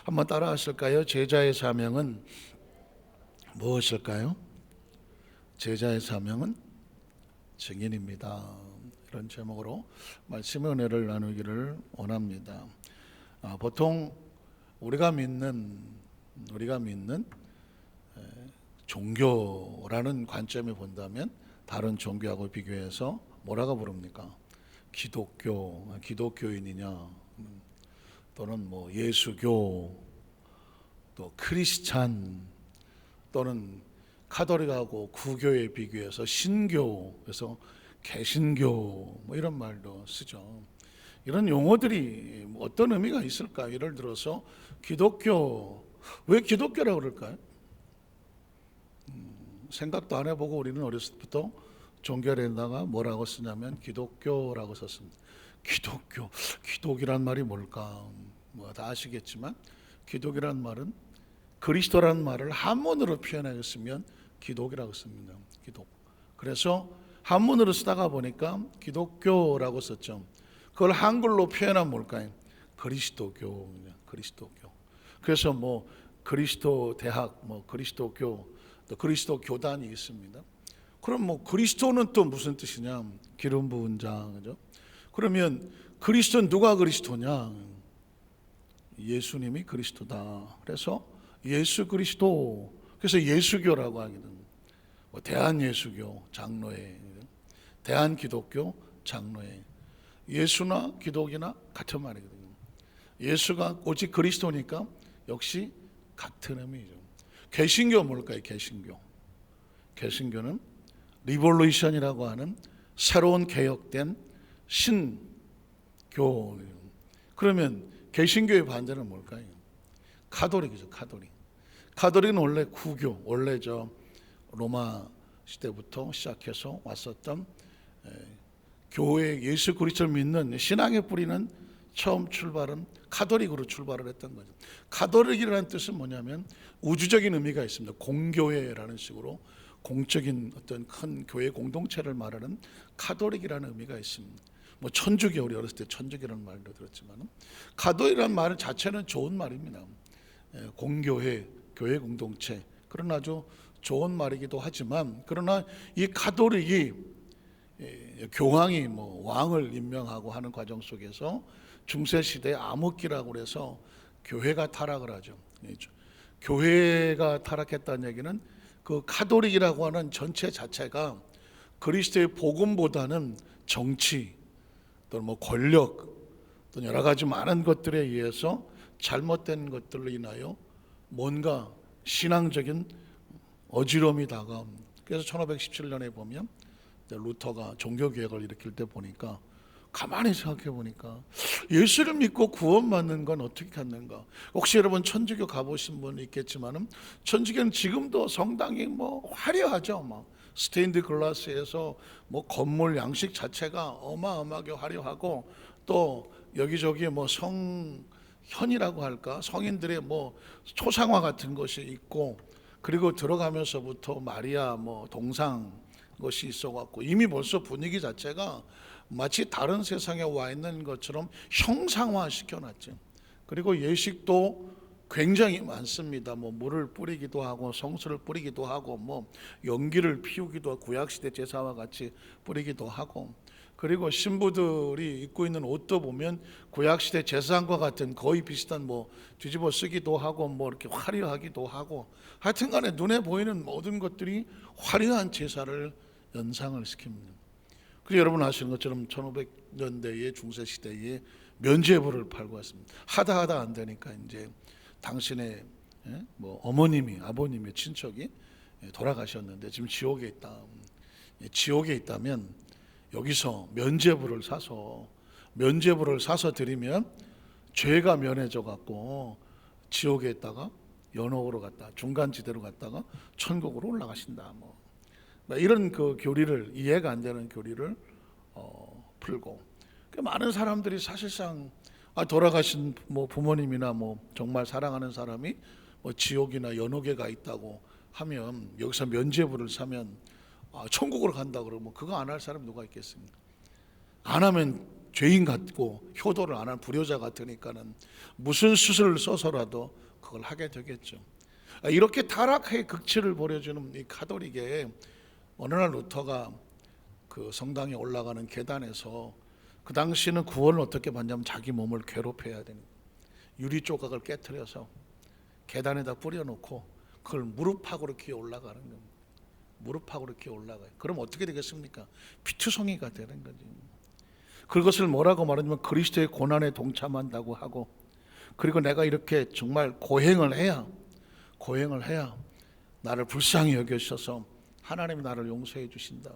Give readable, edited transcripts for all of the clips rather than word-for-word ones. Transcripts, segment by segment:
한번 따라 하실까요? 제자의 사명은 무엇일까요? 제자의 사명은 증인입니다. 이런 제목으로 말씀의 은혜를 나누기를 원합니다. 보통 우리가 믿는 종교라는 관점에 본다면 다른 종교하고 비교해서 뭐라고 부릅니까? 기독교인이냐, 또는 뭐 예수교, 또 크리스찬, 또는 카톨릭하고 구교에 비교해서 신교, 그래서 개신교 뭐 이런 말도 쓰죠. 이런 용어들이 어떤 의미가 있을까요? 예를 들어서 기독교, 왜 기독교라고 그럴까요? 생각도 안 해보고 우리는 어렸을 때부터 종교에다가 뭐라고 쓰냐면 기독교라고 썼습니다. 기독이란 말이 뭘까? 뭐 다 아시겠지만 기독이란 말은 그리스도라는 말을 한문으로 표현하였으면 기독이라고 씁니다. 기독. 그래서 한문으로 쓰다가 보니까 기독교라고 썼죠. 그걸 한글로 표현하면 뭘까요? 그리스도교. 그래서 뭐 그리스도 대학, 뭐 그리스도교, 또 그리스도 교단이 있습니다. 그럼 뭐 그리스도는 또 무슨 뜻이냐? 기름 부은 자, 그죠? 그러면 그리스도는 누가 그리스도냐? 예수님이 그리스도다. 그래서 예수 그리스도, 그래서 예수교라고 하기는 뭐 대한예수교 장로회, 대한기독교 장로회, 예수나 기독이나 같은 말이거든요. 예수가 오직 그리스도니까 역시 같은 의미죠. 개신교 뭘까요? 개신교는 리볼루션이라고 하는 새로운 개혁된 신교. 그러면 개신교의 반대는 뭘까요? 카톨릭이죠. 카톨릭은 원래 구교, 원래 로마 시대부터 시작해서 왔었던 교회 예수 그리스도를 믿는 신앙의 뿌리는 처음 출발은 카톨릭으로 출발을 했던 거죠. 카톨릭이라는 뜻은 뭐냐면 우주적인 의미가 있습니다. 공교회라는 식으로 공적인 어떤 큰 교회 공동체를 말하는 카톨릭이라는 의미가 있습니다. 뭐 천주교, 우리 어렸을 때 천주교라는 말도 들었지만 카톨릭이라는 말 자체는 좋은 말입니다. 공교회, 교회 공동체, 그런 아주 좋은 말이기도 하지만, 그러나 이 카톨릭이 교황이 뭐 왕을 임명하고 하는 과정 속에서 중세 시대 암흑기라고 해서 교회가 타락을 하죠. 교회가 타락했다는 얘기는 그 카톨릭이라고 하는 전체 자체가 그리스도의 복음보다는 정치, 또 뭐 권력, 또 여러 가지 많은 것들에 의해서 잘못된 것들로 인하여 뭔가 신앙적인 어지러움이 다가옵니다. 그래서 1517년에 보면 루터가 종교개혁을 일으킬 때 보니까, 가만히 생각해 보니까 예수를 믿고 구원받는 건 어떻게 갖는가. 혹시 여러분 천주교 가보신 분 있겠지만은 천주교는 지금도 성당이 뭐 화려하죠. 막 스테인드 글라스에서 뭐 건물 양식 자체가 어마어마하게 화려하고, 또 여기저기 뭐 성현이라고 할까, 성인들의 뭐 초상화 같은 것이 있고, 그리고 들어가면서부터 마리아 뭐 동상 것이 있어갖고 이미 벌써 분위기 자체가 마치 다른 세상에 와 있는 것처럼 형상화 시켜놨죠. 그리고 예식도 굉장히 많습니다. 뭐 물을 뿌리기도 하고 성수를 뿌리기도 하고 뭐 연기를 피우기도 하고 구약시대 제사와 같이 뿌리기도 하고, 그리고 신부들이 입고 있는 옷도 보면 구약시대 제사장과 같은 거의 비슷한 뭐 뒤집어 쓰기도 하고 뭐 이렇게 화려하기도 하고, 하여튼간에 눈에 보이는 모든 것들이 화려한 제사를 연상을 시킵니다. 그리고 여러분 아시는 것처럼 1500년대의 중세시대에 면죄부를 팔고 왔습니다. 하다 안 되니까 이제 당신의 뭐 어머님이, 아버님의 친척이 돌아가셨는데 지금 지옥에 있다. 지옥에 있다면 여기서 면죄부를 사서 드리면 죄가 면해져 갖고 지옥에 있다가 연옥으로 갔다, 중간지대로 갔다가 천국으로 올라가신다. 뭐 이런 그 교리를, 이해가 안 되는 교리를 풀고, 많은 사람들이 사실상 돌아가신 뭐 부모님이나 뭐 정말 사랑하는 사람이 뭐 지옥이나 연옥에 가 있다고 하면 여기서 면죄부를 사면 천국으로 간다 그러면 그거 안 할 사람 누가 있겠습니까? 안 하면 죄인 같고 효도를 안 한 불효자 같으니까는 무슨 수술을 써서라도 그걸 하게 되겠죠. 이렇게 타락의 극치를 보여주는 이 가톨릭에 어느 날 루터가 그 성당에 올라가는 계단에서, 그 당시는 구원을 어떻게 받냐면 자기 몸을 괴롭혀야 되는, 유리 조각을 깨트려서 계단에다 뿌려놓고 그걸 무릎팍으로 기어 올라가는 겁니다. 무릎팍으로 기어 올라가요. 그럼 어떻게 되겠습니까? 피투성이가 되는 거지. 그것을 뭐라고 말하냐면 그리스도의 고난에 동참한다고 하고, 그리고 내가 이렇게 정말 고행을 해야 나를 불쌍히 여겨주셔서 하나님이 나를 용서해 주신다.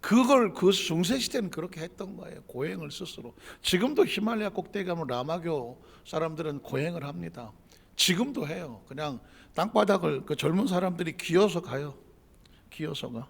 그걸 그 중세시대는 그렇게 했던 거예요. 고행을 스스로. 지금도 히말라야 꼭대기 가면 라마교 사람들은 고행을 합니다. 지금도 해요. 그냥 땅바닥을 그 젊은 사람들이 기어서 가요. 기어서 가.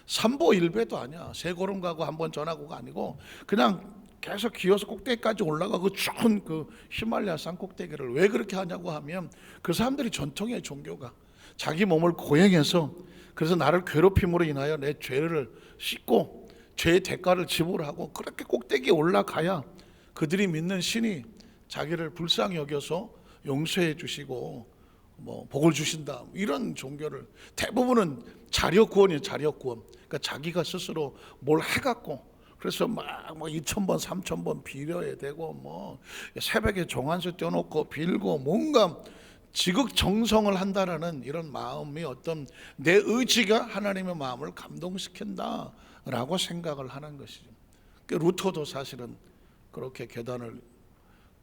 삼보 일배도 아니야. 세 걸음 가고 한 번 전하고가 아니고 그냥 계속 기어서 꼭대기까지 올라가고 좋은 그 히말라야 산 꼭대기를. 왜 그렇게 하냐고 하면 그 사람들이 전통의 종교가 자기 몸을 고행해서, 그래서 나를 괴롭힘으로 인하여 내 죄를 씻고 죄의 대가를 지불하고 그렇게 꼭대기에 올라가야 그들이 믿는 신이 자기를 불쌍히 여겨서 용서해 주시고 뭐 복을 주신다. 이런 종교를 대부분은 자력 구원이에요. 자력 구원. 그러니까 자기가 스스로 뭘 해갖고, 그래서 막 뭐 2,000번 3,000번 빌어야 되고, 뭐 새벽에 종안수 떼어놓고 빌고, 뭔가 지극정성을 한다라는 이런 마음이 어떤 내 의지가 하나님의 마음을 감동시킨다라고 생각을 하는 것이죠. 루터도 사실은 그렇게 계단을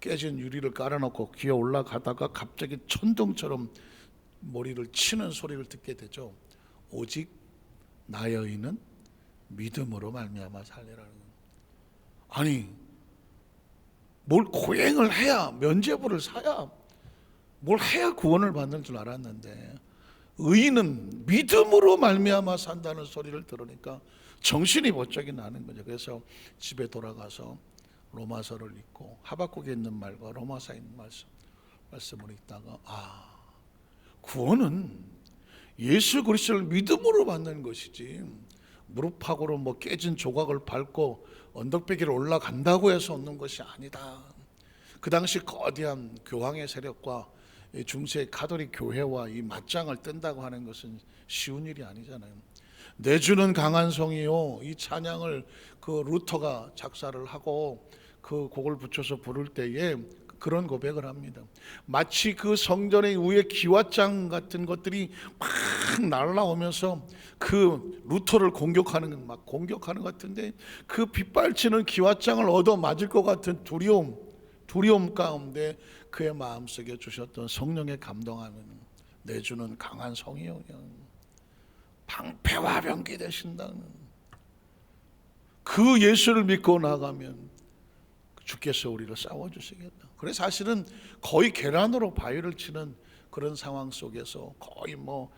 깨진 유리를 깔아놓고 기어 올라가다가 갑자기 천둥처럼 머리를 치는 소리를 듣게 되죠. 오직 나의 의는 믿음으로 말미암아 살리라는 거예요. 아니, 뭘 고행을 해야, 면죄부를 사야, 뭘 해야 구원을 받는 줄 알았는데 의인은 믿음으로 말미암아 산다는 소리를 들으니까 정신이 번쩍이 나는 거죠. 그래서 집에 돌아가서 로마서를 읽고 하박국에 있는 말과 로마서에 있는 말씀을 읽다가 구원은 예수 그리스도를 믿음으로 받는 것이지 무릎팍으로 뭐 깨진 조각을 밟고 언덕배기를 올라간다고 해서 얻는 것이 아니다. 그 당시 거대한 교황의 세력과 중세 가톨릭 교회와 이 맞짱을 뜬다고 하는 것은 쉬운 일이 아니잖아요. 내 주는 강한 성이요, 이 찬양을 그 루터가 작사를 하고 그 곡을 붙여서 부를 때에 그런 고백을 합니다. 마치 그 성전의 위에 기와장 같은 것들이 막 날아오면서 그 루터를 공격하는 것 같은데, 그 빗발치는 기와장을 얻어 맞을 것 같은 두려움 가운데 그의 마음속에 주셨던 성령의 감동하면 내주는 강한 성이요, 방패와 병기 되신다는 그 예수를 믿고 나가면 주께서 우리를 싸워주시겠다. 그래서 사실은 거의 계란으로 바위를 치는 그런 상황 속에서 거의 뭐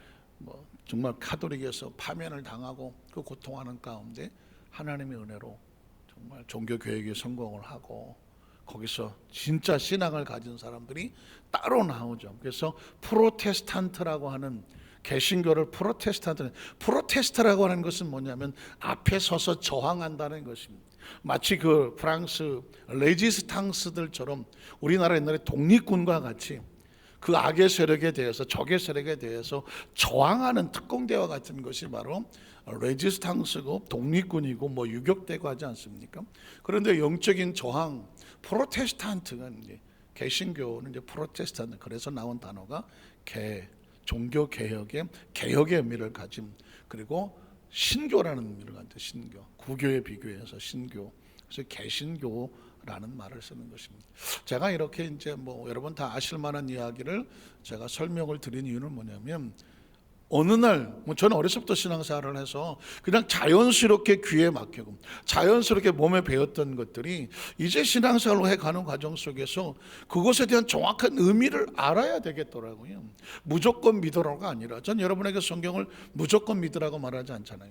정말 가톨릭에서 파면을 당하고 그 고통하는 가운데 하나님의 은혜로 정말 종교개혁에 성공을 하고 거기서 진짜 신앙을 가진 사람들이 따로 나오죠. 그래서 프로테스탄트라고 하는, 개신교를 프로테스트라고 하는 것은 뭐냐면 앞에 서서 저항한다는 것입니다. 마치 그 프랑스 레지스탕스들처럼 우리나라 옛날에 독립군과 같이 그 악의 세력에 대해서, 적의 세력에 대해서 저항하는 특공대와 같은 것이 바로 레지스탕스고 독립군이고 뭐 유격대고 하지 않습니까? 그런데 영적인 저항, 프로테스탄트가 이제 개신교는 이제 프로테스탄트, 그래서 나온 단어가 종교 개혁의 의미를 가진, 그리고 신교라는 의미를 가진 신교, 구교에 비교해서 신교, 그래서 개신교라는 말을 쓰는 것입니다. 제가 이렇게 이제 뭐 여러분 다 아실 만한 이야기를 제가 설명을 드린 이유는 뭐냐면, 어느 날 저는 어렸을 때부터 신앙생활을 해서 그냥 자연스럽게 귀에 막히고 자연스럽게 몸에 배웠던 것들이 이제 신앙생활을 해가는 과정 속에서 그것에 대한 정확한 의미를 알아야 되겠더라고요. 무조건 믿으라고가 아니라, 전 여러분에게 성경을 무조건 믿으라고 말하지 않잖아요.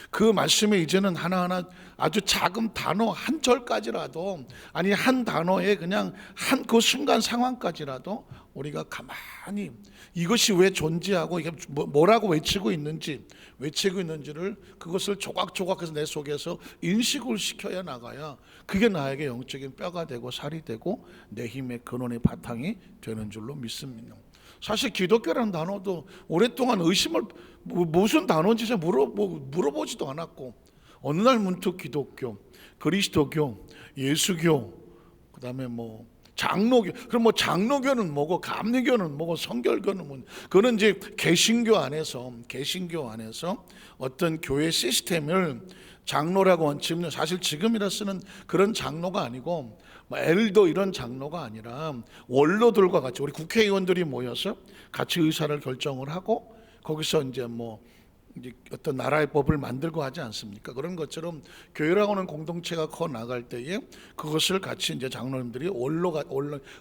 그 말씀에 이제는 하나하나 아주 작은 단어 한 절까지라도, 아니 한 단어에 그냥 한 그 순간 상황까지라도 우리가 가만히 이것이 왜 존재하고 이게 뭐라고 외치고 있는지를 그것을 조각조각해서 내 속에서 인식을 시켜야 나가야 그게 나에게 영적인 뼈가 되고 살이 되고 내 힘의 근원의 바탕이 되는 줄로 믿습니다. 사실 기독교라는 단어도 오랫동안 의심을 무슨 단어인지 잘 물어보지도 않았고 어느 날 문득 기독교, 그리스도교, 예수교, 그다음에 장로교. 그럼 장로교는 뭐고 감리교는 뭐고 성결교는 뭐 그거는 이제 개신교 안에서 어떤 교회 시스템을 장로라고 원칙은 사실 지금이라 쓰는 그런 장로가 아니고 엘더 이런 장로가 아니라 원로들과 같이 우리 국회의원들이 모여서 같이 의사를 결정을 하고 거기서 이제 어떤 나라의 법을 만들고 하지 않습니까? 그런 것처럼 교회라고 하는 공동체가 커 나갈 때에 그것을 같이 이제 장로님들이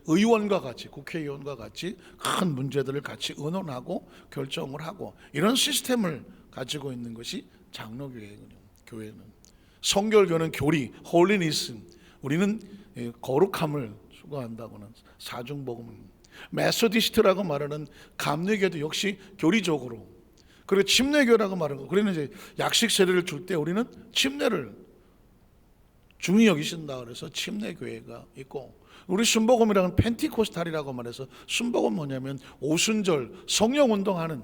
의원과 같이 국회의원과 같이 큰 문제들을 같이 의논하고 결정을 하고 이런 시스템을 가지고 있는 것이 장로교회거든요. 교회는 성결교는 교리, 홀리니스, 우리는 거룩함을 추구한다고는 사중복음. 메소디스트라고 말하는 감리교도 역시 교리적으로, 그리고 침례교라고 말하는 거. 그러면 이제 약식 세례를 줄 때 우리는 침례를 중히 여기신다 그래서 침례교회가 있고, 우리 순복음이라는 펜티코스탈이라고 말해서 순복음 뭐냐면 오순절 성령 운동하는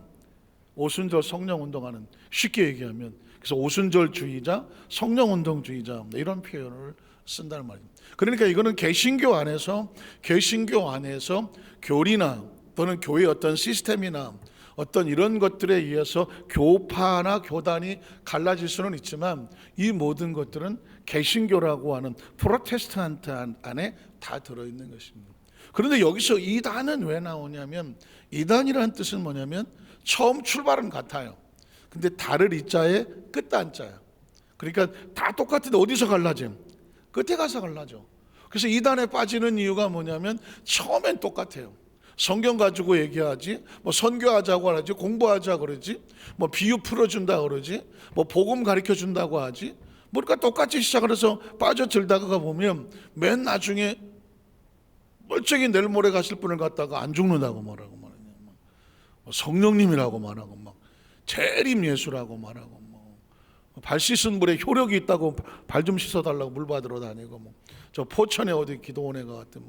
쉽게 얘기하면 그래서 오순절주의자, 성령 운동주의자 이런 표현을 쓴다는 말입니다. 그러니까 이거는 개신교 안에서 교리나 또는 교회 어떤 시스템이나 어떤 이런 것들에 의해서 교파나 교단이 갈라질 수는 있지만 이 모든 것들은 개신교라고 하는 프로테스탄트 안에 다 들어있는 것입니다. 그런데 여기서 이단은 왜 나오냐면, 이단이라는 뜻은 뭐냐면 처음 출발은 같아요. 근데 달을 이자에 끝단자야. 그러니까 다 똑같은데 어디서 갈라져? 끝에 가서 갈라져. 그래서 이단에 빠지는 이유가 뭐냐면 처음엔 똑같아요. 성경 가지고 얘기하지, 선교하자고 하지, 공부하자 그러지, 비유 풀어준다 그러지, 복음 가르쳐 준다고 하지, 그러니까 똑같이 시작을 해서 빠져들다가 보면 맨 나중에 멀쩡히 내일 모레 가실 분을 갖다가 안 죽는다고 말하고 성령님이라고 말하고 재림 예수라고 말하고 발 씻은 물에 효력이 있다고 발 좀 씻어달라고 물 받으러 다니고 저 포천에 어디 기도원에 같은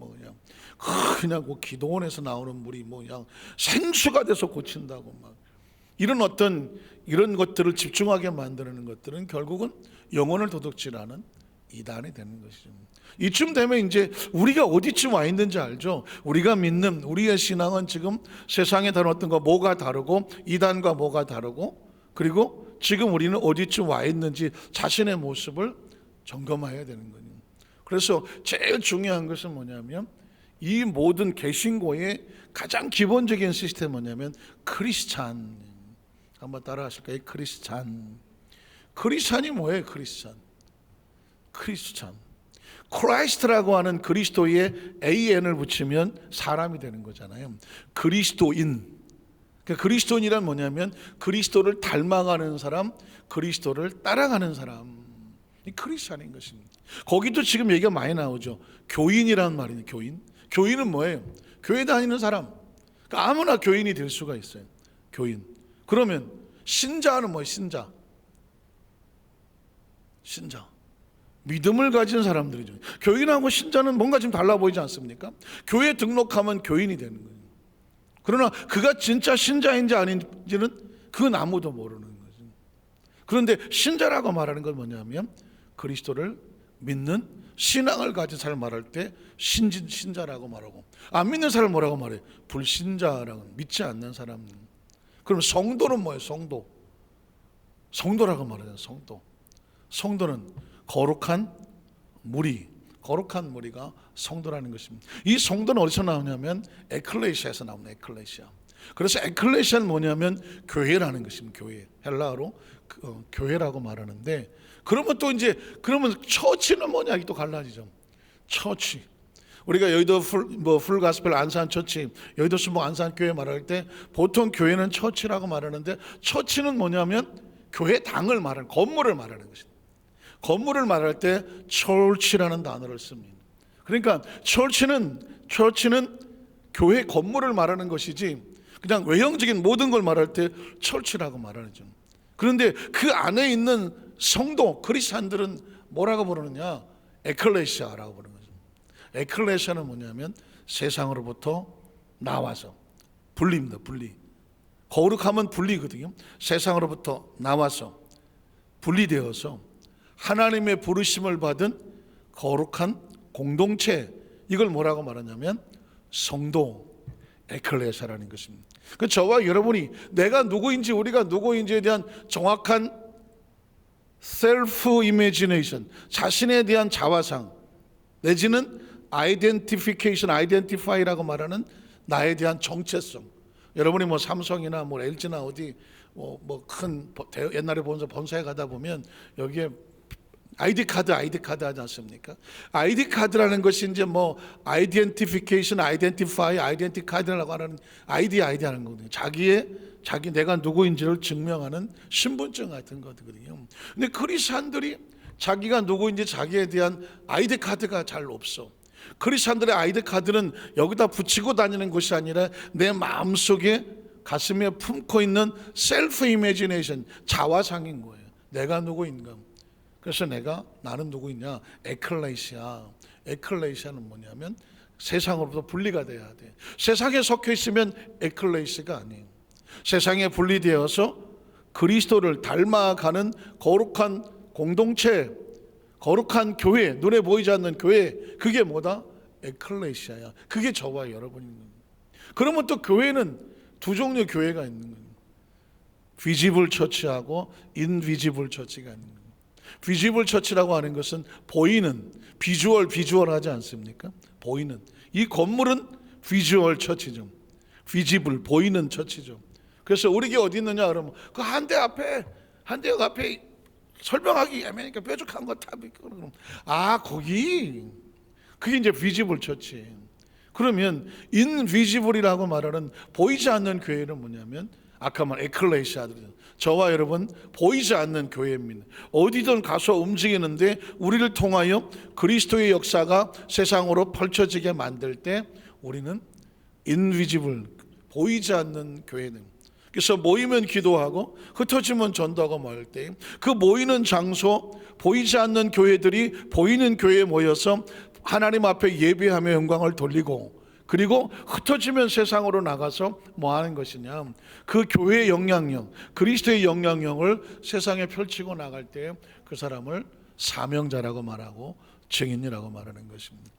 그냥 그 기도원에서 나오는 물이 그냥 생수가 돼서 고친다고 이런 것들을 집중하게 만드는 것들은 결국은 영혼을 도둑질하는 이단이 되는 것이죠. 이쯤 되면 이제 우리가 어디쯤 와 있는지 알죠? 우리가 믿는 우리의 신앙은 지금 세상에 다른 어떤 거 뭐가 다르고 이단과 뭐가 다르고, 그리고 지금 우리는 어디쯤 와 있는지 자신의 모습을 점검해야 되는 거예요. 그래서 제일 중요한 것은 뭐냐면 이 모든 개신교의 가장 기본적인 시스템은 뭐냐면 크리스찬. 한번 따라 하실까요? 크리스찬이 뭐예요? 크리스찬. 크라이스트라고 하는 그리스도에 AN을 붙이면 사람이 되는 거잖아요. 그리스도인. 그리스도인이란 뭐냐면 그리스도를 닮아가는 사람, 그리스도를 따라가는 사람. 이 크리스찬인 것입니다. 거기도 지금 얘기가 많이 나오죠. 교인이라는 말이에요. 교인은 뭐예요? 교회 다니는 사람. 그러니까 아무나 교인이 될 수가 있어요. 교인. 그러면 신자는 뭐예요? 신자. 믿음을 가진 사람들이죠. 교인하고 신자는 뭔가 좀 달라 보이지 않습니까? 교회에 등록하면 교인이 되는 거예요. 그러나 그가 진짜 신자인지 아닌지는 그건 아무도 모르는 거죠. 그런데 신자라고 말하는 건 뭐냐면 그리스도를 믿는 신앙을 가진 사람 말할 때 신자라고 말하고, 안 믿는 사람 뭐라고 말해요? 불신자라고, 믿지 않는 사람. 그럼 성도는 뭐예요? 성도라고 말하잖아요. 성도는 거룩한 무리가 성도라는 것입니다. 이 성도는 어디서 나오냐면 에클레시아에서 나옵니다. 그래서 에클레시아는 뭐냐면 교회라는 것입니다. 교회. 헬라어로 교회라고 말하는데, 그러면 처치는 뭐냐? 또 갈라지죠. 처치. 우리가 여의도 풀가스펠 안산처치, 여의도 순복 안산교회 말할 때 보통 교회는 처치라고 말하는데, 처치는 뭐냐면 교회당을 말하는, 건물을 말하는 것입니다. 건물을 말할 때 church라는 단어를 씁니다. 그러니까 church는 교회 건물을 말하는 것이지 그냥 외형적인 모든 걸 말할 때 철치라고 말하죠. 그런데 그 안에 있는 성도 크리스찬들은 뭐라고 부르느냐? 에클레시아라고 부르는 거죠. 에클레시아는 뭐냐면 세상으로부터 나와서, 분리입니다. 분리. 거룩하면 분리거든요. 세상으로부터 나와서 분리되어서 하나님의 부르심을 받은 거룩한 공동체, 이걸 뭐라고 말하냐면 성도, 에클레시아라는 것입니다. 그 저와 여러분이 내가 누구인지, 우리가 누구인지에 대한 정확한 셀프 이미지네이션, 자신에 대한 자화상, 내지는 아이덴티피케이션, 아이덴티파이라고 말하는 나에 대한 정체성. 여러분이 뭐 삼성이나 뭐 LG나 어디 뭐 큰 옛날에 본사에 가다 보면 여기에 아이디 카드 하지 않습니까? 아이디 카드라는 것이 이제 뭐 아이덴티피케이션, 아이덴티파이, 아이덴티 카드라고 하는 아이디 하는 거거든요. 자기 내가 누구인지를 증명하는 신분증 같은 거거든요. 근데 크리스찬들이 자기가 누구인지 자기에 대한 아이디 카드가 잘 없어. 크리스찬들의 아이디 카드는 여기다 붙이고 다니는 것이 아니라 내 마음속에 가슴에 품고 있는 셀프 이미지네이션, 자화상인 거예요. 내가 누구인가. 그래서 나는 누구이냐? 에클레시아는 뭐냐면 세상으로부터 분리가 돼야 돼. 세상에 섞여 있으면 에클레시아가 아니에요. 세상에 분리되어서 그리스도를 닮아가는 거룩한 공동체, 거룩한 교회, 눈에 보이지 않는 교회, 그게 뭐다? 에클레시아야. 그게 저와 여러분인 거예요. 그러면 또 교회는 두 종류 교회가 있는 거예요. 비지블 처치하고 인비지블 처치가 있는 거예요. 비지블 처치라고 하는 것은 보이는, 비주얼하지 않습니까? 보이는. 이 건물은 비주얼 처치죠. 비지블, 보이는 처치죠. 그래서 우리 교회 어디 있느냐 그러면 그 한 대 앞에 설명하기 애매하니까 뾰족한 거 다 그럼 그게 이제 비지블 처치. 그러면 인비지블이라고 말하는 보이지 않는 교회는 뭐냐면 아까 말한 에클레시아들, 저와 여러분 보이지 않는 교회입니다. 어디든 가서 움직이는데 우리를 통하여 그리스도의 역사가 세상으로 펼쳐지게 만들 때 우리는 인비지블, 보이지 않는 교회는. 그래서 모이면 기도하고 흩어지면 전도하고 모일 때 그 모이는 장소, 보이지 않는 교회들이 보이는 교회에 모여서 하나님 앞에 예배하며 영광을 돌리고, 그리고 흩어지면 세상으로 나가서 뭐 하는 것이냐, 그 교회의 영향력, 그리스도의 영향력을 세상에 펼치고 나갈 때 그 사람을 사명자라고 말하고 증인이라고 말하는 것입니다.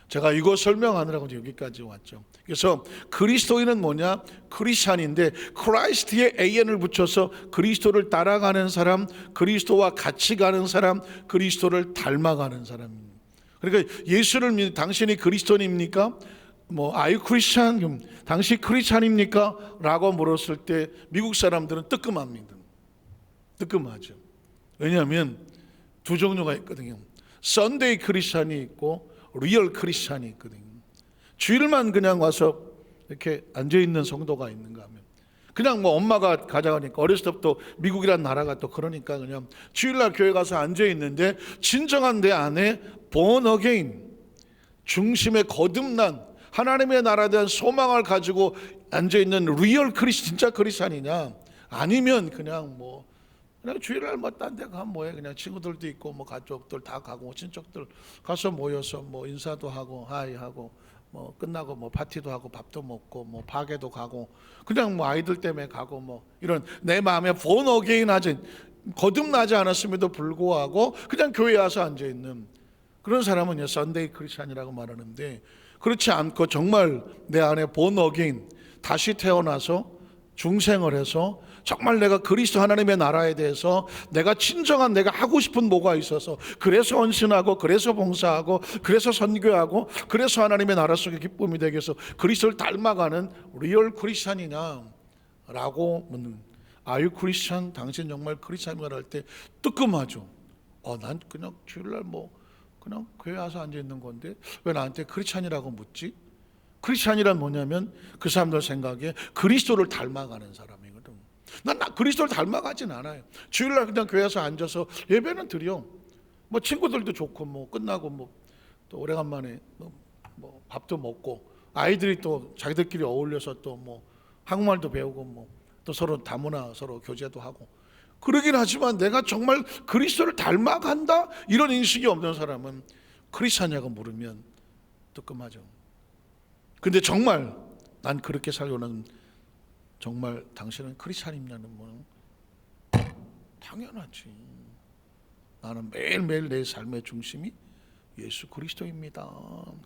제가 이거 설명하느라고 여기까지 왔죠. 그래서 그리스도인은 뭐냐? 크리스찬인데 크라이스트에 AN을 붙여서 그리스도를 따라가는 사람, 그리스도와 같이 가는 사람, 그리스도를 닮아가는 사람입니다. 그러니까 예수를 믿는, 당신이 그리스도인입니까? 아유 크리스찬, 그럼 당신 크리스찬입니까? 라고 물었을 때 미국 사람들은 뜨끔합니다. 뜨끔하죠. 왜냐하면 두 종류가 있거든요. 썬데이 크리스찬이 있고 리얼 크리스찬이 있거든요. 주일만 그냥 와서 이렇게 앉아있는 성도가 있는가 하면, 그냥 엄마가 가져가니까, 어렸을 때부터 미국이란 나라가 또 그러니까 그냥 주일날 교회 가서 앉아있는데 진정한 내 안에 born again, 중심에 거듭난 하나님의 나라에 대한 소망을 가지고 앉아있는 리얼 진짜 크리스찬이냐, 아니면 그냥 그냥 주일날 딴 데 가면 뭐해, 그냥 친구들도 있고 가족들 다 가고 친척들 가서 모여서 인사도 하고 하이하고 끝나고 파티도 하고 밥도 먹고 파게도 가고 그냥 아이들 때문에 가고 이런 내 마음에 born again 하지, 거듭나지 않았음에도 불구하고 그냥 교회에 와서 앉아있는 그런 사람은 썬데이 크리스찬이라고 말하는데, 그렇지 않고 정말 내 안에 born again, 다시 태어나서 중생을 해서 정말 내가 그리스도 하나님의 나라에 대해서 내가 진정한 내가 하고 싶은 뭐가 있어서, 그래서 헌신하고 그래서 봉사하고 그래서 선교하고 그래서 하나님의 나라 속에 기쁨이 되기 위해서 그리스도를 닮아가는 리얼 크리스찬이냐 라고 묻는, 아유 크리스찬, 당신 정말 크리스찬인가 할 때 뜨끔하죠. 난 그냥 주일날 그냥 교회 와서 앉아있는 건데 왜 나한테 크리스찬이라고 묻지? 크리스찬이란 뭐냐면 그 사람들 생각에 그리스도를 닮아가는 사람이거든. 난 그리스도를 닮아가진 않아요. 주일날 그냥 교회 와서 앉아서 예배는 드려. 친구들도 좋고 끝나고 또 오래간만에 밥도 먹고 아이들이 또 자기들끼리 어울려서 또 뭐 한국말도 배우고 뭐 또 서로 다문화 서로 교제도 하고 그러긴 하지만 내가 정말 그리스도를 닮아간다 이런 인식이 없는 사람은 크리스찬이냐고 물으면 뜨끔하죠. 근데 정말 난 그렇게 살려는 정말 당신은 크리스찬이냐는 뭐 당연하지. 나는 매일매일 내 삶의 중심이 예수 그리스도입니다.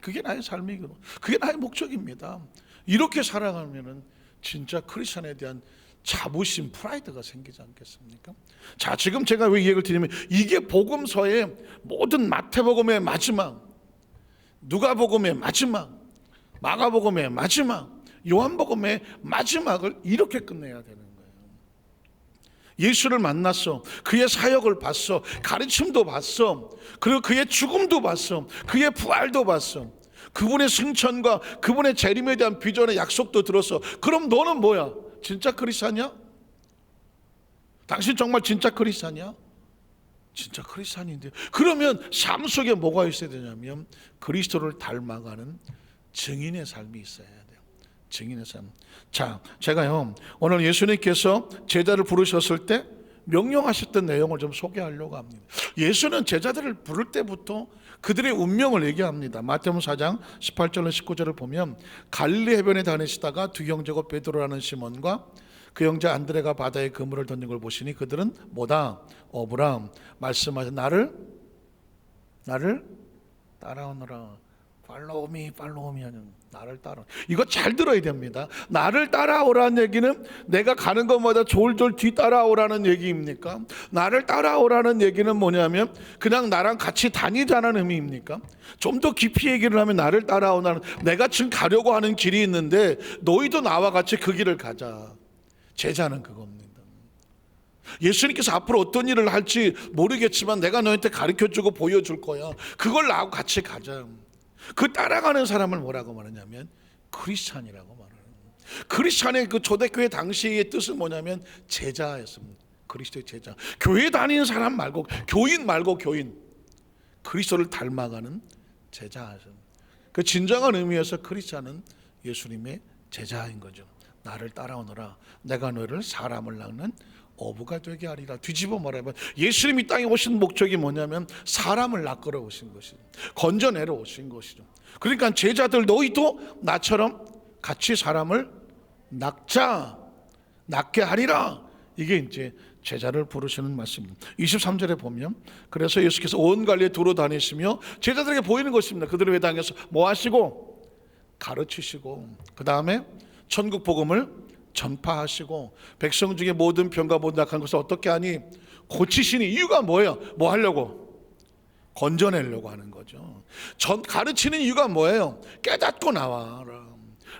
그게 나의 삶이고 그게 나의 목적입니다. 이렇게 살아가면은 진짜 크리스찬에 대한 자부심, 프라이드가 생기지 않겠습니까? 자, 지금 제가 왜 이 얘기를 드리면 이게 복음서의 모든 마태복음의 마지막, 누가복음의 마지막, 마가복음의 마지막, 요한복음의 마지막을 이렇게 끝내야 되는 거예요. 예수를 만났어. 그의 사역을 봤어. 가르침도 봤어. 그리고 그의 죽음도 봤어. 그의 부활도 봤어. 그분의 승천과 그분의 재림에 대한 비전의 약속도 들었어. 그럼 너는 뭐야? 진짜 크리스찬이야? 당신 정말 진짜 크리스찬이야? 진짜 크리스찬인데 그러면 삶 속에 뭐가 있어야 되냐면 그리스도를 닮아가는 증인의 삶이 있어야 돼요. 증인의 삶. 자, 제가요 오늘 예수님께서 제자를 부르셨을 때 명령하셨던 내용을 좀 소개하려고 합니다. 예수는 제자들을 부를 때부터 그들의 운명을 얘기합니다. 마태복음 4장 18절로 19절을 보면 갈릴리 해변에 다니시다가 두 형제고 베드로라는 시몬과 그 형제 안드레가 바다에 그물을 던진 걸 보시니 그들은 뭐다? 어부라. 말씀하셔 나를 따라오너라. 팔로우미 하는 나를 따라. 이거 잘 들어야 됩니다. 나를 따라오라는 얘기는 내가 가는 것마다 졸졸 뒤따라오라는 얘기입니까? 나를 따라오라는 얘기는 뭐냐면 그냥 나랑 같이 다니자는 의미입니까? 좀 더 깊이 얘기를 하면 나를 따라오라는 내가 지금 가려고 하는 길이 있는데 너희도 나와 같이 그 길을 가자. 제자는 그겁니다. 예수님께서 앞으로 어떤 일을 할지 모르겠지만 내가 너한테 가르쳐주고 보여줄 거야. 그걸 나하고 같이 가자. 그 따라가는 사람을 뭐라고 말하냐면 크리스찬이라고 말하는 거예요. 크리스찬의 그 초대교회 당시의 뜻은 뭐냐면 제자였습니다. 그리스도의 제자. 교회 다니는 사람 말고 교인 말고 교인. 그리스도를 닮아가는 제자였습니다. 그 진정한 의미에서 크리스찬은 예수님의 제자인 거죠. 나를 따라오너라. 내가 너를 사람을 낚는 어부가 되게 하리라. 뒤집어 말하면 예수님이 땅에 오신 목적이 뭐냐면 사람을 낚으러 오신 것이죠. 건져내러 오신 것이죠. 그러니까 제자들 너희도 나처럼 같이 사람을 낚게 하리라. 이게 이제 제자를 부르시는 말씀입니다. 23절에 보면 그래서 예수께서 온 갈릴리에 두루 다니시며 제자들에게 보이는 것입니다. 그들의 회당에서 뭐 하시고 가르치시고 그 다음에 천국 복음을 전파하시고 백성 중에 모든 병과 모든 악한 것을 어떻게 하니 고치시니. 이유가 뭐예요? 뭐 하려고? 건져내려고 하는 거죠. 가르치는 이유가 뭐예요? 깨닫고 나와라.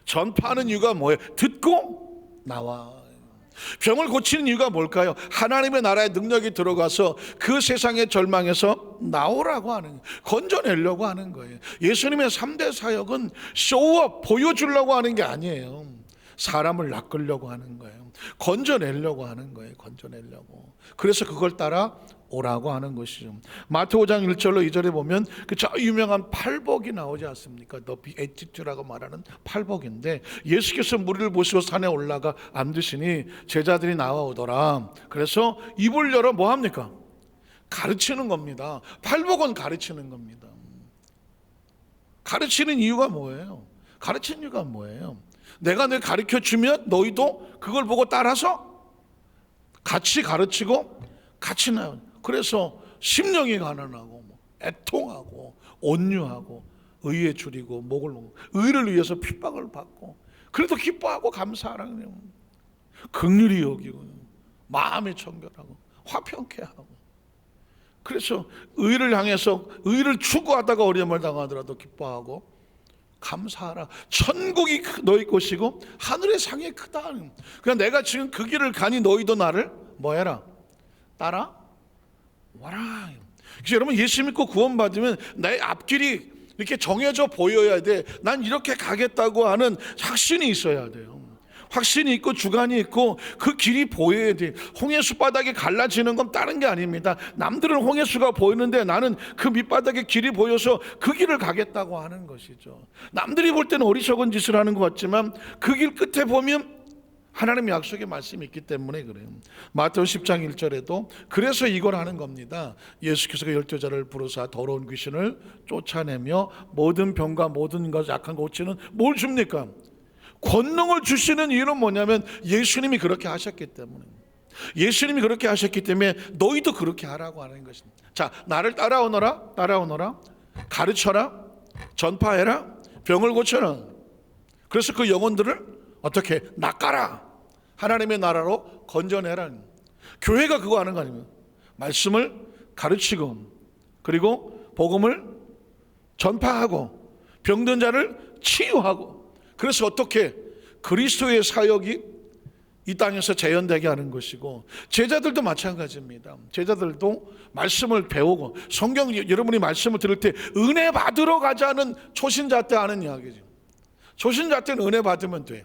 전파하는 이유가 뭐예요? 듣고 나와. 병을 고치는 이유가 뭘까요? 하나님의 나라의 능력이 들어가서 그 세상의 절망에서 나오라고 하는 거예요. 건져내려고 하는 거예요. 예수님의 3대 사역은 쇼업 보여주려고 하는 게 아니에요. 사람을 낚으려고 하는 거예요. 건져내려고 하는 거예요. 건져내려고. 그래서 그걸 따라 오라고 하는 것이죠. 마태오 5장 1절로 2절에 보면 그 저 유명한 팔복이 나오지 않습니까? The Beatitude라고 말하는 팔복인데 예수께서 무리를 모시고 산에 올라가 앉으시니 제자들이 나와오더라. 그래서 입을 열어 뭐 합니까? 가르치는 겁니다. 팔복은 가르치는 겁니다. 가르치는 이유가 뭐예요? 가르치는 이유가 뭐예요? 내가 늘 가르쳐주면 너희도 그걸 보고 따라서 같이 가르치고 같이 나요. 그래서 심령이 가난하고 애통하고 온유하고 의에 줄이고 목을 놓고 의를 위해서 핍박을 받고 그래도 기뻐하고 감사하라는 긍휼히 여기고 마음이 청결하고 화평케 하고 그래서 의를 향해서 의를 추구하다가 어려움을 당하더라도 기뻐하고 감사하라. 천국이 너희 것이고 하늘의 상이 크다. 그냥 내가 지금 그 길을 가니 너희도 나를 뭐 해라? 따라 와라. 그래서 여러분 예수 믿고 구원받으면 내 앞길이 이렇게 정해져 보여야 돼. 난 이렇게 가겠다고 하는 확신이 있어야 돼요. 확신이 있고 주관이 있고 그 길이 보여야 돼. 홍해수 바닥이 갈라지는 건 다른 게 아닙니다. 남들은 홍해수가 보이는데 나는 그 밑바닥에 길이 보여서 그 길을 가겠다고 하는 것이죠. 남들이 볼 때는 어리석은 짓을 하는 것 같지만 그 길 끝에 보면 하나님의 약속의 말씀이 있기 때문에 그래요. 마태오 10장 1절에도 그래서 이걸 하는 겁니다. 예수께서가 12제자를 부르사 더러운 귀신을 쫓아내며 모든 병과 모든 것 약한 것 고치는 뭘 줍니까? 권능을 주시는 이유는 뭐냐면 예수님이 그렇게 하셨기 때문에, 예수님이 그렇게 하셨기 때문에 너희도 그렇게 하라고 하는 것입니다. 자, 나를 따라오너라, 따라오너라, 가르쳐라, 전파해라, 병을 고쳐라. 그래서 그 영혼들을 어떻게 낚아라, 하나님의 나라로 건져내라. 교회가 그거 하는 거 아닙니까? 말씀을 가르치고 그리고 복음을 전파하고 병든 자를 치유하고, 그래서 어떻게 그리스도의 사역이 이 땅에서 재현되게 하는 것이고, 제자들도 마찬가지입니다. 제자들도 말씀을 배우고, 성경 여러분이 말씀을 들을 때 은혜 받으러 가자는 초신자 때 하는 이야기죠. 초신자 때는 은혜 받으면 돼.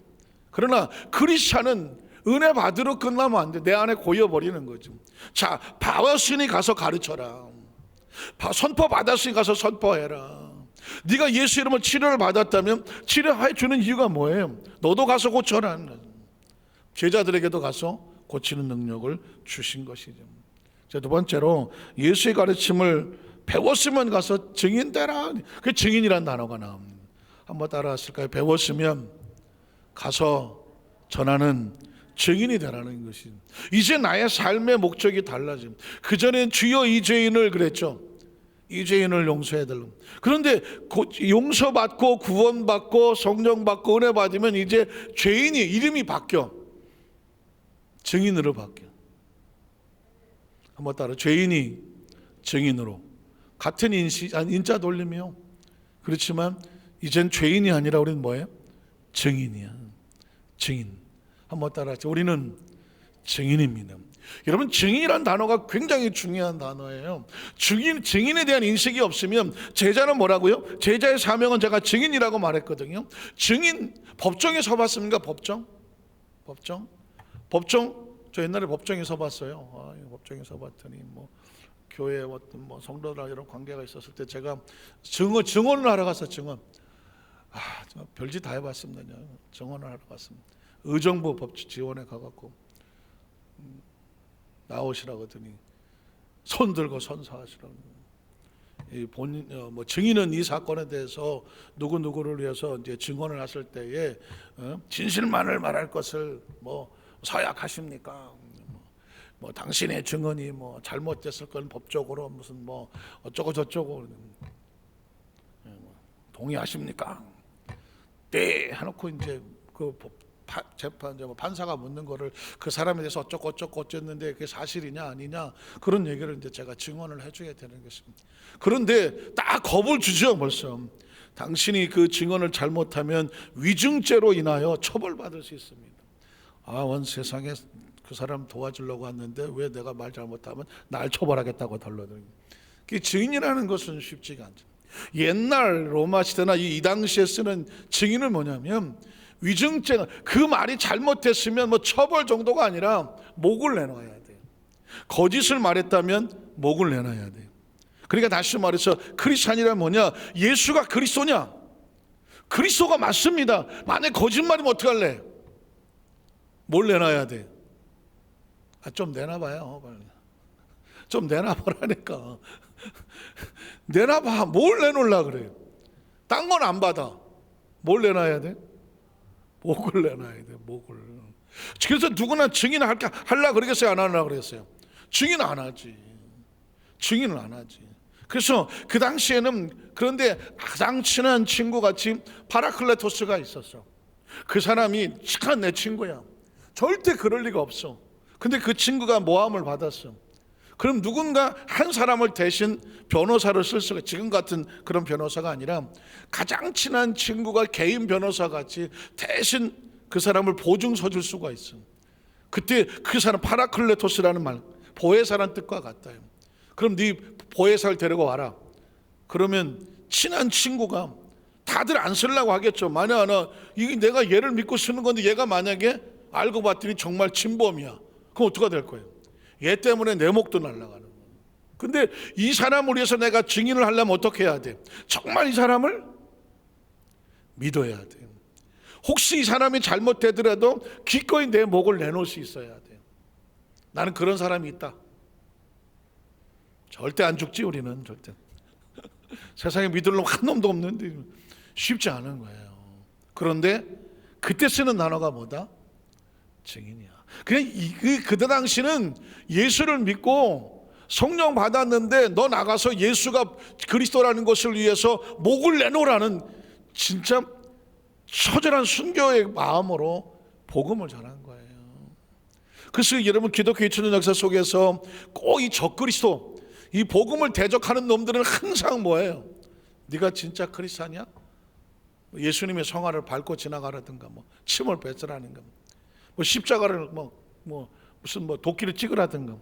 그러나 크리스찬은 은혜 받으러 끝나면 안 돼. 내 안에 고여버리는 거죠. 자, 받았으니 가서 가르쳐라. 선포 받았으니 가서 선포해라. 네가 예수 이름으로 치료를 받았다면 치료해 주는 이유가 뭐예요? 너도 가서 고쳐라. 제자들에게도 가서 고치는 능력을 주신 것이죠. 자, 두 번째로 예수의 가르침을 배웠으면 가서 증인되라. 그 증인이라는 단어가 나옵니다. 한번 따라하실까요? 배웠으면 가서 전하는 증인이 되라는 것이, 이제 나의 삶의 목적이 달라짐. 그전엔 주여 이 죄인을 그랬죠. 이 죄인을 용서해달라. 그런데 용서받고 구원받고 성령받고 은혜 받으면 이제 죄인이 이름이 바뀌어 증인으로 바뀌어. 한번 따라, 죄인이 증인으로. 같은 인자 돌림이요. 그렇지만 이젠 죄인이 아니라 우리는 뭐예요? 증인이야. 증인. 한번 따라하죠. 우리는 증인입니다. 여러분, 증인이란 단어가 굉장히 중요한 단어예요. 증인에 대한 인식이 없으면 제자는 뭐라고요? 제자의 사명은 제가 증인이라고 말했거든요. 증인, 법정에 서봤습니까? 법정? 저 옛날에 법정에 서봤어요. 법정에 서봤더니 교회 어떤 성도들 이런 관계가 있었을 때 제가 증언을 하러 갔어요. 증언. 별짓 다 해봤습니다. 증언을 하러 갔습니다. 의정부 법지원에 가갖고 나오시라고 하더니 손 들고 선서하시라고. 본인 증인은 이 사건에 대해서 누구를 위해서 이제 증언을 하실 때에 진실만을 말할 것을 서약하십니까? 당신의 증언이 잘못됐을 건 법적으로 무슨 어쩌고 저쩌고 동의하십니까? 네, 해놓고 이제 그 재판 판사가 묻는 거를 그 사람에 대해서 어쩌고 어쨌는데 그게 사실이냐 아니냐 그런 얘기를 이제 제가 증언을 해줘야 되는 것입니다. 그런데 딱 겁을 주죠. 벌써 당신이 그 증언을 잘못하면 위증죄로 인하여 처벌받을 수 있습니다. 원 세상에 그 사람 도와주려고 왔는데 왜 내가 말 잘못하면 날 처벌하겠다고 달라들고. 증인이라는 것은 쉽지가 않죠. 옛날 로마 시대나 이 당시에 쓰는 증인은 뭐냐면 위증죄가, 그 말이 잘못됐으면 처벌 정도가 아니라 목을 내놔야 돼요. 거짓을 말했다면 목을 내놔야 돼요. 그러니까 다시 말해서 크리스찬이란 뭐냐? 예수가 그리스도냐? 그리스도가 맞습니다. 만약 거짓말이면 어떡할래? 뭘 내놔야 돼? 좀 내놔봐요. 빨리. 좀 내놔보라니까. 내놔봐. 뭘 내놓으려 그래요? 딴 건 안 받아. 뭘 내놔야 돼? 목을 내놔야 돼. 목을. 그래서 누구나 증인 하려 그러겠어요? 안 하려 그러겠어요? 증인 안 하지. 증인을 안 하지. 그래서 그 당시에는, 그런데 가장 친한 친구같이 파라클레토스가 있었어. 그 사람이 착한 내 친구야. 절대 그럴 리가 없어. 근데 그 친구가 모함을 받았어. 그럼 누군가 한 사람을 대신 변호사를 쓸 수가, 지금 같은 그런 변호사가 아니라 가장 친한 친구가 개인 변호사 같이 대신 그 사람을 보증서 줄 수가 있어. 그때 그 사람, 파라클레토스라는 말, 보혜사라는 뜻과 같아요. 그럼 네 보혜사를 데리고 와라. 그러면 친한 친구가 다들 안 쓰려고 하겠죠. 만약 하나 이게 내가 얘를 믿고 쓰는 건데 얘가 만약에 알고 봤더니 정말 진범이야. 그럼 어떻게 될 거예요? 얘 때문에 내 목도 날아가는 거예요. 근데 이 사람을 위해서 내가 증인을 하려면 어떻게 해야 돼? 정말 이 사람을 믿어야 돼요. 혹시 이 사람이 잘못되더라도 기꺼이 내 목을 내놓을 수 있어야 돼요. 나는 그런 사람이 있다. 절대 안 죽지 우리는. 절대. 세상에 믿을 놈 한 놈도 없는데 쉽지 않은 거예요. 그런데 그때 쓰는 단어가 뭐다? 증인이야. 그냥 그때 당시는 예수를 믿고 성령 받았는데 너 나가서 예수가 그리스도라는 것을 위해서 목을 내놓으라는 진짜 처절한 순교의 마음으로 복음을 전한 거예요. 그래서 여러분 기독교 2000년 역사 속에서 꼭 이 적그리스도 이 복음을 대적하는 놈들은 항상 뭐예요? 네가 진짜 크리스찬이야? 예수님의 성화를 밟고 지나가라든가 뭐 침을 뱉으라든가 뭐 십자가를 무슨 도끼를 찍으라든가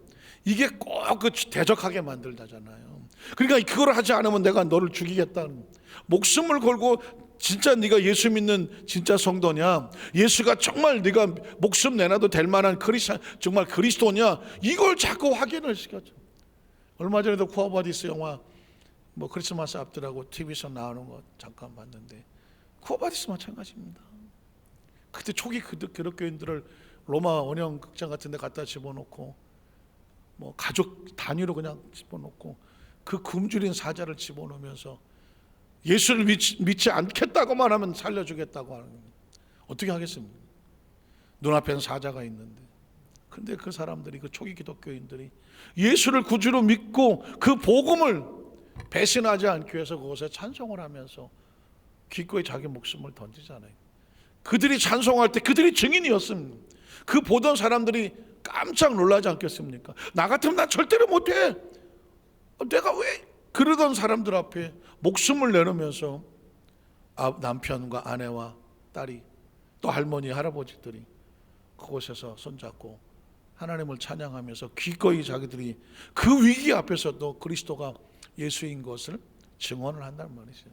이게 꼭 그 대적하게 만들다잖아요. 그러니까 그걸 하지 않으면 내가 너를 죽이겠다는 목숨을 걸고 진짜 네가 예수 믿는 진짜 성도냐? 예수가 정말 네가 목숨 내놔도 될 만한 정말 그리스도냐? 이걸 자꾸 확인을 시켰죠. 얼마 전에도 쿠어바디스 영화 뭐 크리스마스 앞두라고 TV에서 나오는 거 잠깐 봤는데 쿠어바디스 마찬가지입니다. 그때 초기 기독교인들을 로마 원형 극장 같은 데 갖다 집어넣고 뭐 가족 단위로 그냥 집어넣고 그 굶주린 사자를 집어넣으면서 예수를 믿지 않겠다고만 하면 살려주겠다고 하는 겁니다. 어떻게 하겠습니까? 눈앞에는 사자가 있는데. 근데 그 사람들이 그 초기 기독교인들이 예수를 구주로 믿고 그 복음을 배신하지 않기 위해서 그것에 찬송을 하면서 기꺼이 자기 목숨을 던지잖아요. 그들이 찬송할 때 그들이 증인이었습니다. 그 보던 사람들이 깜짝 놀라지 않겠습니까? 나 같으면 난 절대로 못해. 내가 왜 그러던 사람들 앞에 목숨을 내놓으면서 남편과 아내와 딸이 또 할머니 할아버지들이 그곳에서 손잡고 하나님을 찬양하면서 기꺼이 자기들이 그 위기 앞에서도 그리스도가 예수인 것을 증언을 한단 말이죠.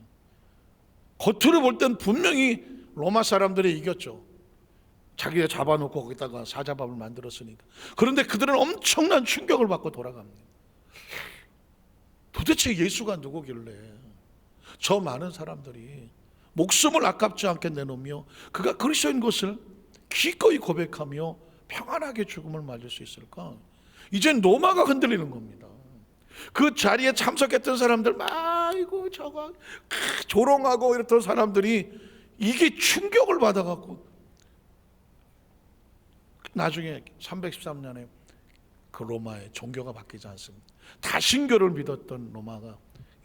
겉으로 볼 땐 분명히 로마 사람들이 이겼죠. 자기가 잡아놓고 거기다가 사자밥을 만들었으니까. 그런데 그들은 엄청난 충격을 받고 돌아갑니다. 도대체 예수가 누구길래 저 많은 사람들이 목숨을 아깝지 않게 내놓으며 그가 그리스도인 것을 기꺼이 고백하며 평안하게 죽음을 맞을 수 있을까? 이젠 로마가 흔들리는 겁니다. 그 자리에 참석했던 사람들 아이고 저거 조롱하고 이랬던 사람들이 이게 충격을 받아갖고 나중에 313년에 그 로마의 종교가 바뀌지 않습니다. 다신교를 믿었던 로마가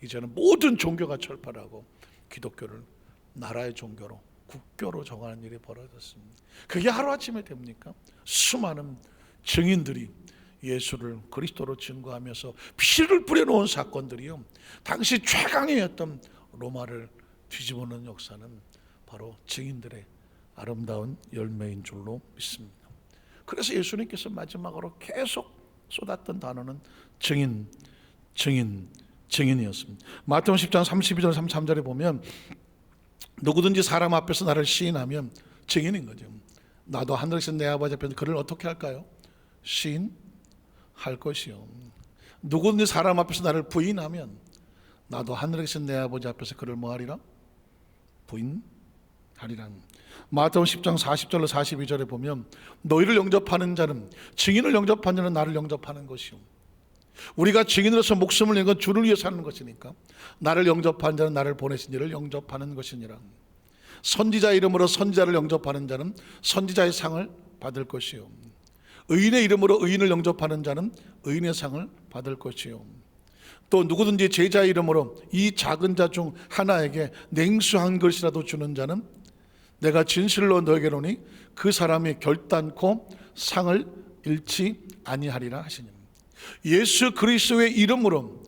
이제는 모든 종교가 철폐하고 기독교를 나라의 종교로 국교로 정하는 일이 벌어졌습니다. 그게 하루아침에 됩니까? 수많은 증인들이 예수를 그리스도로 증거하면서 피를 뿌려놓은 사건들이요, 당시 최강이었던 로마를 뒤집어놓은 역사는 바로 증인들의 아름다운 열매인 줄로 믿습니다. 그래서 예수님께서 마지막으로 계속 쏟았던 단어는 증인이었습니다. 마태복음 10장 32절 33절에 보면 누구든지 사람 앞에서 나를 시인하면 증인인 거죠. 나도 하늘에서 내 아버지 앞에서 그를 어떻게 할까요? 시인할 것이요. 누구든지 사람 앞에서 나를 부인하면 나도 하늘에서 내 아버지 앞에서 그를 뭐하리라? 부인하리라. 마태복음 10장 40절로 42절에 보면 너희를 영접하는 자는 증인을 영접하는 자는 나를 영접하는 것이요. 우리가 증인으로서 목숨을 낸 건 주를 위해 사는 것이니까 나를 영접하는 자는 나를 보내신 이를 영접하는 것이니라. 선지자 이름으로 선지자를 영접하는 자는 선지자의 상을 받을 것이요. 의인의 이름으로 의인을 영접하는 자는 의인의 상을 받을 것이요. 또 누구든지 제자의 이름으로 이 작은 자 중 하나에게 냉수 한 그릇이라도 주는 자는 내가 진실로 너에게 이르노니 그 사람이 결단코 상을 잃지 아니하리라 하시니. 예수 그리스도의 이름으로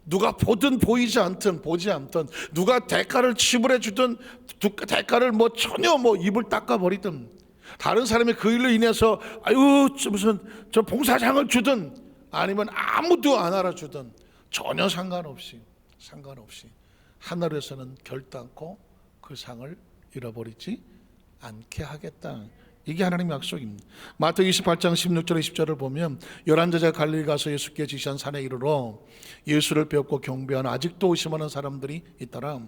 누가 보든 보이지 않든 보지 않든 누가 대가를 지불해 주든 대가를 전혀 입을 닦아 버리든 다른 사람이 그 일로 인해서 무슨 저 봉사장을 주든 아니면 아무도 안 알아주든 전혀 상관없이 하늘에서는 결단코 그 상을 잃어버리지 않게 하겠다. 이게 하나님의 약속입니다. 마태복음 28장 16절 20절을 보면 11제자가 갈릴리 가서 예수께 지시한 산에 이르러 예수를 배웠고 경배하는 아직도 의심하는 사람들이 있더라.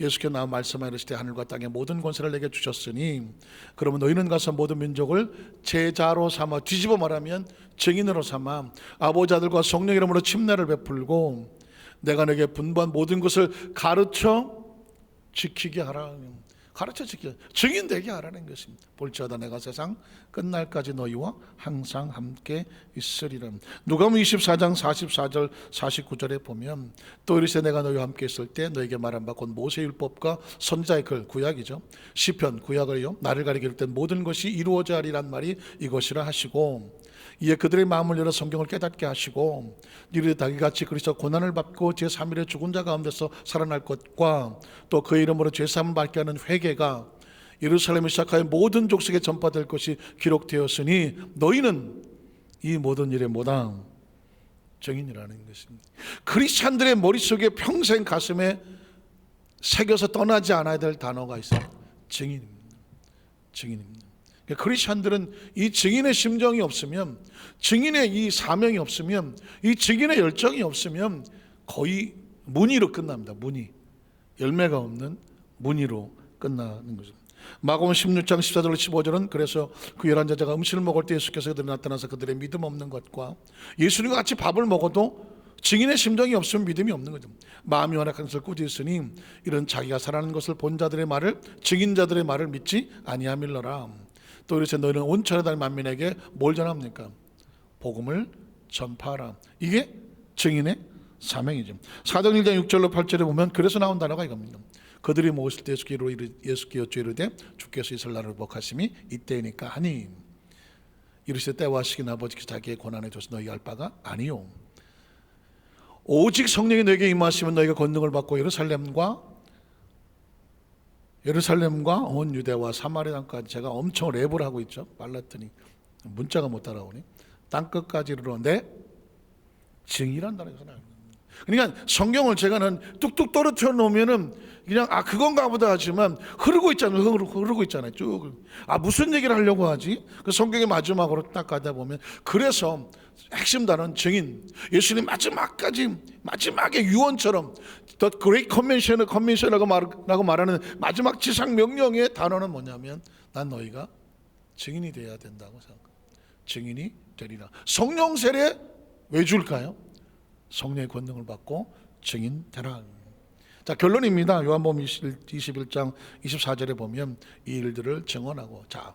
예수께 나와 말씀하시되 하늘과 땅의 모든 권세를 내게 주셨으니 그러면 너희는 가서 모든 민족을 제자로 삼아, 뒤집어 말하면 증인으로 삼아 아버지 아들과 성령 이름으로 침례를 베풀고 내가 내게 분부한 모든 것을 가르쳐 지키게 하라. 가르쳐 지키게, 증인되게 하라는 것입니다. 볼지어다 내가 세상 끝날까지 너희와 항상 함께 있으리라. 누가복음 24장 44절 49절에 보면 또 이르시되 내가 너희와 함께 있을 때 너에게 말한 바 곧 모세율법과 선지자의 글, 구약이죠, 시편 구약을요 나를 가리켜 이를 땐 모든 것이 이루어져 하리란 말이 이것이라 하시고, 이에 그들의 마음을 열어 성경을 깨닫게 하시고 이르되 다기같이 그리스도 고난을 받고 제3일에 죽은 자 가운데서 살아날 것과 또 그의 이름으로 죄사함을 받게 하는 회개가 예루살렘을 시작하여 모든 족속에 전파될 것이 기록되었으니 너희는 이 모든 일에 뭐다? 증인이라는 것입니다. 크리스찬들의 머릿속에 평생 가슴에 새겨서 떠나지 않아야 될 단어가 있어요. 증인입니다. 증인입니다. 크리스찬들은 이 증인의 심정이 없으면, 증인의 이 사명이 없으면, 이 증인의 열정이 없으면 거의 문의로 끝납니다. 문의, 열매가 없는 문의로 끝나는 거죠. 마가복음 16장 14절 15절은 그래서 그 11제자가 음식을 먹을 때 예수께서 그들이 나타나서 그들의 믿음 없는 것과 예수님과 같이 밥을 먹어도 증인의 심정이 없으면 믿음이 없는 거죠. 마음이 완악한 것을 꾸짖으니 이런 자기가 살아나는 것을 본 자들의 말을, 증인자들의 말을 믿지 아니함일러라. 또 이르시되 너희는 온 천하의 만민에게 뭘 전합니까? 복음을 전파하라. 이게 증인의 사명이죠. 사도행 1장 6절로 8절에 보면 그래서 나온 단어가 이겁니다. 그들이 모였을 때 예수께 여쭈 이르되 주께서 이스라엘 나라를 복하심이 이때이니까 하니 이르시되 때와 시기는 아버지께서 자기의 권한에 줘서 너희가 알 바가 아니요 오직 성령이 너에게 임하시면 너희가 권능을 받고 예루살렘과 온 유대와 사마리아 땅까지, 제가 엄청 랩을 하고 있죠. 빨랐더니 문자가 못 따라오니 땅끝까지 이르러 내 증이란다는 것은. 그러니까 성경을 제가는 뚝뚝 떨어뜨려 놓으면은 그냥 그건가 보다 하지만 흐르고 있잖아요. 쭉. 무슨 얘기를 하려고 하지? 그 성경의 마지막으로 딱 가다 보면 그래서 핵심 단어는 증인. 예수님 마지막에 유언처럼 The Great Commission이라고 말하는 마지막 지상 명령의 단어는 뭐냐면 난 너희가 증인이 되어야 된다고 생각합니다. 증인이 되리라. 성령 세례 왜 줄까요? 성령의 권능을 받고 증인 되라. 자, 결론입니다. 요한복음 21장 24절에 보면 이 일들을 증언하고, 자,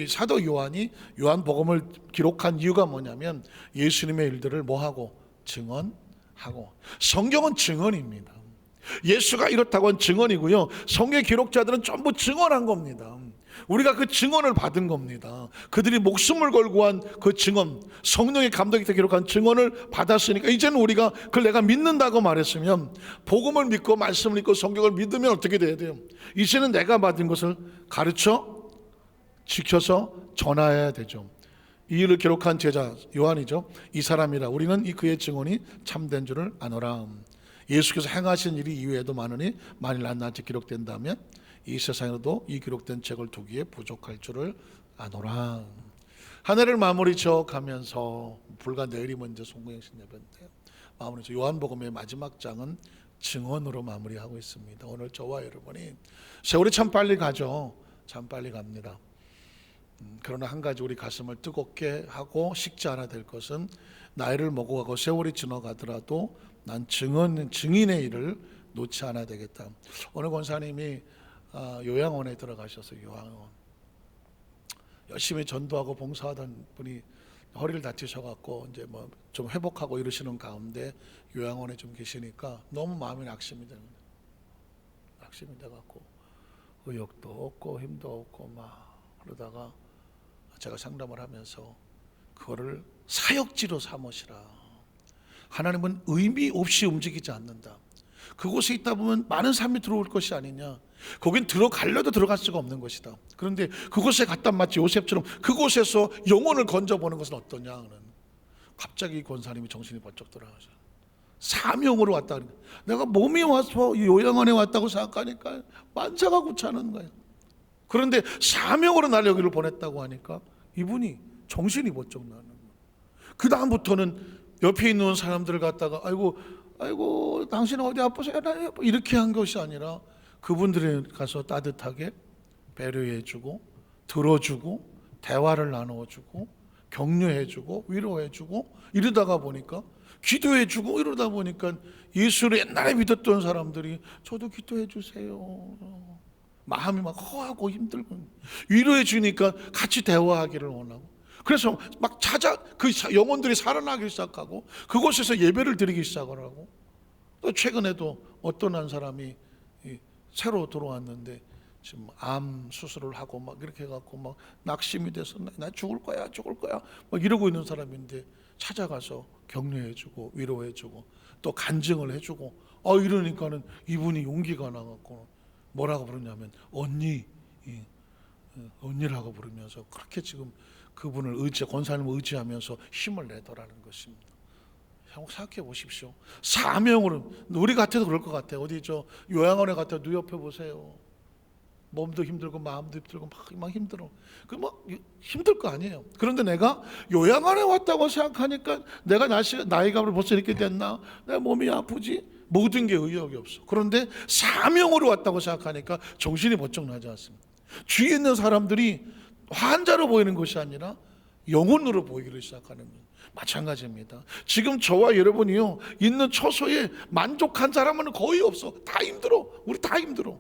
사도 요한이 요한복음을 기록한 이유가 뭐냐면 예수님의 일들을 뭐하고? 증언하고. 성경은 증언입니다. 예수가 이렇다고 한 증언이고요, 성경 기록자들은 전부 증언한 겁니다. 우리가 그 증언을 받은 겁니다. 그들이 목숨을 걸고 한 그 증언, 성령의 감동이 기록한 증언을 받았으니까 이제는 우리가 그걸 내가 믿는다고 말했으면, 복음을 믿고 말씀을 믿고 성경을 믿으면 어떻게 돼야 돼요? 이제는 내가 받은 것을 가르쳐 지켜서 전해야 되죠. 이 일을 기록한 제자 요한이죠. 이 사람이라 우리는 이 그의 증언이 참된 줄을 아노라. 예수께서 행하신 일이 이외에도 많으니 만일 낱낱이 기록된다면 이 세상에도 이 기록된 책을 두기에 부족할 줄을 아노라. 한 해를 마무리 지어가면서 불과 내일이면 이제 송구행신 예배인데요, 마무리 요한복음의 마지막 장은 증언으로 마무리하고 있습니다. 오늘 저와 여러분이 세월이 참 빨리 가죠. 참 빨리 갑니다. 그러나 한 가지 우리 가슴을 뜨겁게 하고 식지 않아야 될 것은 나이를 먹어가고 세월이 지나가더라도 난 증인의 일을 놓지 않아야 되겠다. 오늘 권사님이 요양원에 들어가셔서 요양원 열심히 전도하고 봉사하던 분이 허리를 다치셔갖고 이제 뭐 좀 회복하고 이러시는 가운데 요양원에 좀 계시니까 너무 마음이 낙심이 돼갖고 의욕도 없고 힘도 없고 막 그러다가 제가 상담을 하면서 그거를 사역지로 삼으시라. 하나님은 의미 없이 움직이지 않는다. 그곳에 있다 보면 많은 사람이 들어올 것이 아니냐. 거긴 들어가려도 들어갈 수가 없는 것이다. 그런데 그곳에 갔단 마치 요셉처럼 그곳에서 영혼을 건져보는 것은 어떠냐. 갑자기 권사님이 정신이 번쩍 돌아가셔. 사명으로 왔다. 내가 몸이 와서 요양원에 왔다고 생각하니까 만사가 구차는 거예요. 그런데 사명으로 날 여기를 보냈다고 하니까 이분이 정신이 번쩍 나는 거예요. 그 다음부터는 옆에 있는 사람들을 갖다가 아이고 당신은 어디 아프세요? 이렇게 한 것이 아니라 그분들에 가서 따뜻하게 배려해주고 들어주고 대화를 나눠주고 격려해주고 위로해주고 이러다가 보니까 기도해주고 이러다 보니까 예수를 옛날에 믿었던 사람들이 저도 기도해 주세요. 마음이 막 허하고 힘들고 위로해 주니까 같이 대화하기를 원하고 그래서 막 그 영혼들이 살아나기 시작하고 그곳에서 예배를 드리기 시작을 하고 또 최근에도 어떤 한 사람이 새로 들어왔는데 지금 암 수술을 하고 막 이렇게 해갖고 막 낙심이 돼서 나 죽을 거야 막 이러고 있는 사람인데 찾아가서 격려해주고 위로해주고 또 간증을 해주고 이러니까는 이분이 용기가 나갖고 뭐라고 부르냐면 언니라고 부르면서 그렇게 지금 그분을 권사님을 의지하면서 힘을 내더라는 것입니다. 생각해 보십시오. 사명으로 우리 같아도 그럴 것 같아요. 어디 요양원에 갔다 누옆에 보세요. 몸도 힘들고 마음도 힘들고 막 힘들어. 막 힘들 거 아니에요. 그런데 내가 요양원에 왔다고 생각하니까 내가 나이가 벌써 이렇게 됐나? 내 몸이 아프지? 모든 게 의욕이 없어. 그런데 사명으로 왔다고 생각하니까 정신이 번쩍 나지 않습니다. 주위에 있는 사람들이 환자로 보이는 것이 아니라 영혼으로 보이기를 시작하는 거예요. 마찬가지입니다. 지금 저와 여러분이요 있는 처소에 만족한 사람은 거의 없어. 다 힘들어. 우리 다 힘들어.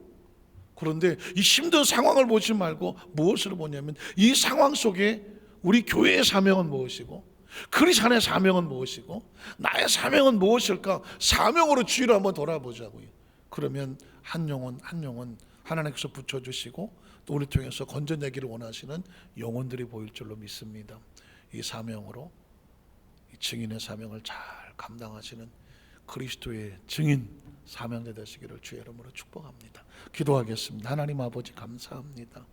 그런데 이 힘든 상황을 보지 말고 무엇을 보냐면 이 상황 속에 우리 교회의 사명은 무엇이고 크리스찬의 사명은 무엇이고 나의 사명은 무엇일까? 사명으로 주위를 한번 돌아보자고요. 그러면 한 영혼 하나님께서 붙여주시고 또 우리 통해서 건져내기를 원하시는 영혼들이 보일 줄로 믿습니다. 이 사명으로 이 증인의 사명을 잘 감당하시는 그리스도의 증인 사명자 되시기를 주의 이름으로 축복합니다. 기도하겠습니다. 하나님 아버지 감사합니다.